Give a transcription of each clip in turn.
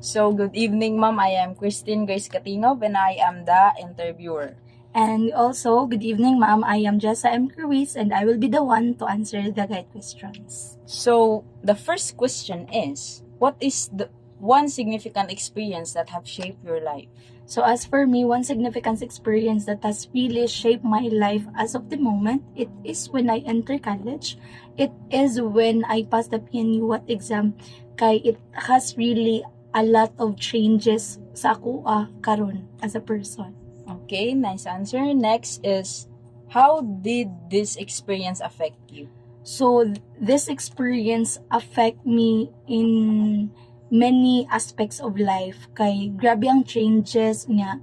So, good evening, ma'am. I am Christine Grace Katinov and I am the interviewer. And also, good evening, ma'am. I am Jessa M. Cruz and I will be the one to answer the guide questions. So, the first question is, what is the one significant experience that have shaped your life? So as for me, one significant experience that has really shaped my life as of the moment, it is when I enter college. It is when I passed the PNUAT exam. Kay it has really a lot of changes sa ako karon as a person. Okay, nice answer. Next is, how did this experience affect you? So this experience affect me in many aspects of life. Kay grabe ang changes niya.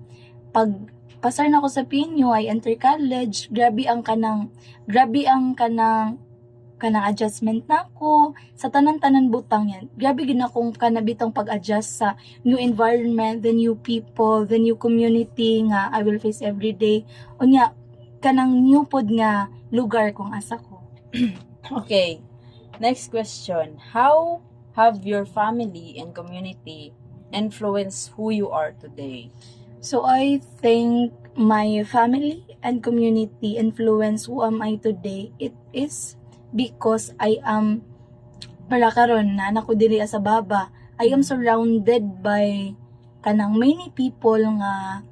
Pag pasar na ako sa PNU, I enter college, grabe ang kanang adjustment na ako sa tanan-tanan butang yan. Grabe gid akong kanabitang pag-adjust sa new environment, the new people, the new community nga I will face every day. Unya kanang new pod nga lugar kung asa ko. Okay, next question. How have your family and community influenced who you are today? So I think my family and community influence who am I today. It is because I am para karon na anak ko diri sa baba. I am surrounded by kanang many people nga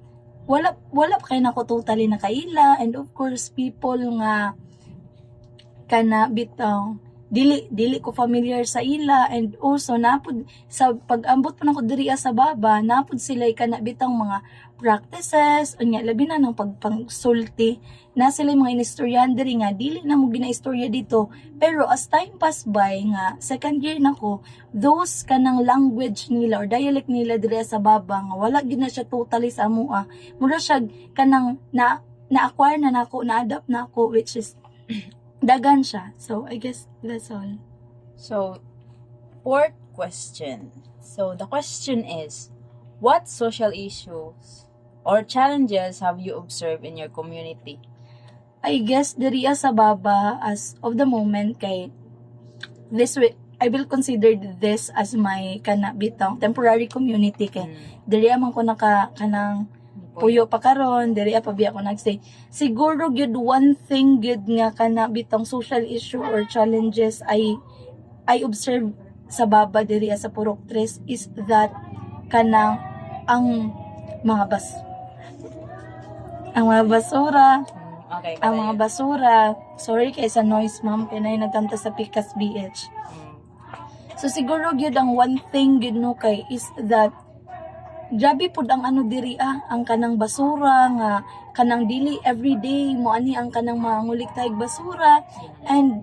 wala pa kay nako totally nakaila, and of course people nga kana bitaw dili ko familiar sa ila, and also napud sa pag-ambot pa nako diri sa baba napud sila kana bitang mga practices unya labi na ng pagpangsulti na sila mga inistoryahan diri nga dili na mo ginaistorya dito, pero as time pass by nga second year nako, those kanang language nila or dialect nila diri sa baba nga wala gid na siya totally sa amoa, mura siya kanang na-acquire na nako, na-adapt na ako, which is dagan siya. So, I guess that's all. So, fourth question. So, the question is, what social issues or challenges have you observed in your community? I guess diri sa baba as of the moment kay this way, I will consider this as my bitang temporary community kay diri man ko kanang puyo pa karon, diri pa biya ko nagstay. Siguro gyud one thing gyud nga bitang social issue or challenges I observe sa baba diri sa Purok 3 is that kanang ang mga basura, Okay, ang mga basura. Sorry kay sa noise, ma'am, pinay nagkanta sa Picas BH. So siguro gyud ang one thing gyud no kay is that grabe pud ang diri ang kanang basura nga kanang dili everyday mo ani ang kanang mangulik tayog basura. And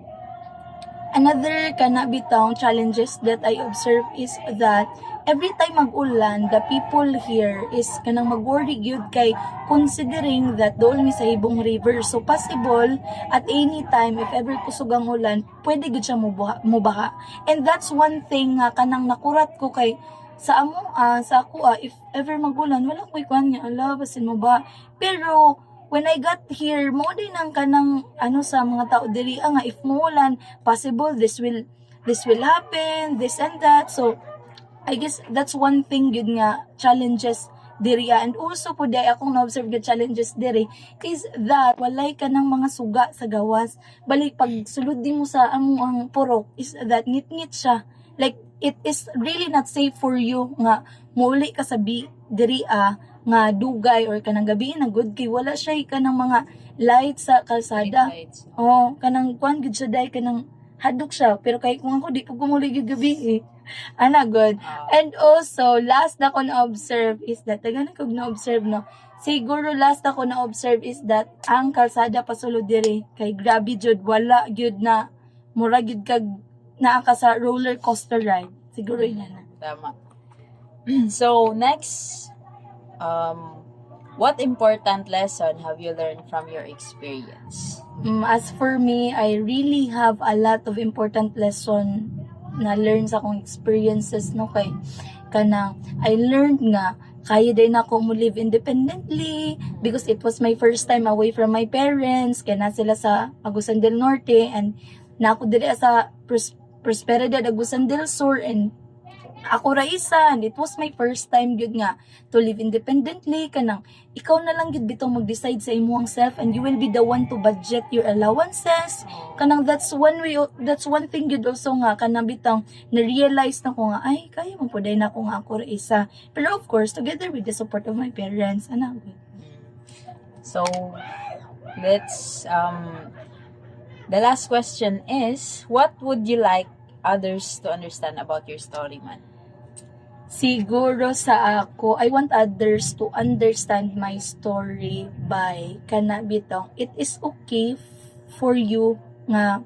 another bitang challenges that I observe is that every time mag-ulan, the people here is kanang mag-worry gyud kay considering that dool mi sa Hibong River. So possible at any time if ever kusog ang ulan, pwede gyud siya mubaha. And that's one thing nga kanang nakurat ko kay sa ako if ever magulan wala ko'y kuan nga ala basin mo ba, pero when I got here mo din ang kanang sa mga tao diri nga if muulan possible this will happen, this and that. So I guess that's one thing yun nga challenges diri, and also po day akong na-observe nga challenges diri is that walay ka ng mga suga sa gawas, balik pag sulod din mo sa ang purok is that ngit-ngit siya, like it is really not safe for you nga muli ka sa diri nga dugay or kanang gabi na good kay wala siya kanang mga lights sa kalsada. Oh, kanang kuan gid siya dai kanang hadok siya, pero kay kung ako di ko gumuli gid gabi ana good. And also last na ko na observe is that tagana ko na observe no. Siguro last na ko na observe is that ang kalsada pasulod diri kay grabe jud, wala gyud na mura gyud kag naa ka sa roller coaster ride. Siguro yun na. Tama. So, next, what important lesson have you learned from your experience? As for me, I really have a lot of important lesson na learn sa akong experiences no kay kanang I learned nga kaya din ako mo live independently because it was my first time away from my parents, kaya na sila sa Agusan del Norte and na ako dili sa Prosperidad Agusan del Sur, and ako ra isa, and it was my first time gyud nga to live independently, kanang ikaw na lang gyud bitaw mag-decide sa imong self, and you will be the one to budget your allowances. Kanang that's one thing gyud also nga kanang bitang na-realize na ko nga ay kaya man puday na ko nga ako ra isa, pero of course together with the support of my parents, ana gyud. So, let's, the last question is, what would you like others to understand about your story, man? Siguro sa ako, I want others to understand my story by kana bitong it is okay for you nga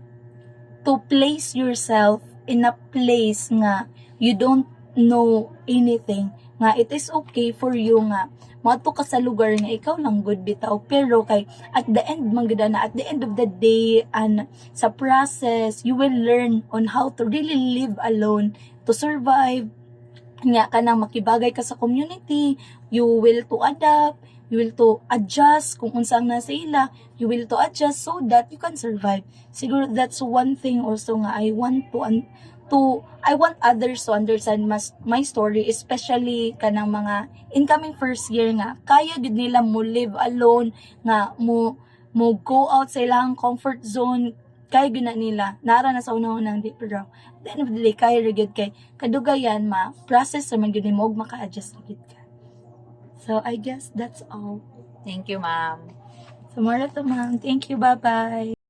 to place yourself in a place nga you don't know anything, nga it is okay for you nga mato ka sa lugar nga ikaw lang good bitaw, pero kay at the end na at the end of the day and sa process you will learn on how to really live alone to survive, nga kanang makibagay ka sa community, you will to adapt, you will to adjust kung unsang nasa ila, you will to adjust so that you can survive. Siguro that's one thing also nga I want others to understand my story, especially kanang mga incoming first year nga kaya gid nila mo live alone, nga mo go out sa ilang comfort zone, kaya gyud na nila nara na sa unang di, pero at the end of the day kaya ra gyud kay kadugayan process ra man gyud nimo ug maka-adjust ra gyud ka. So I guess that's all. Thank you, ma'am. So more to ma'am, thank you, bye bye.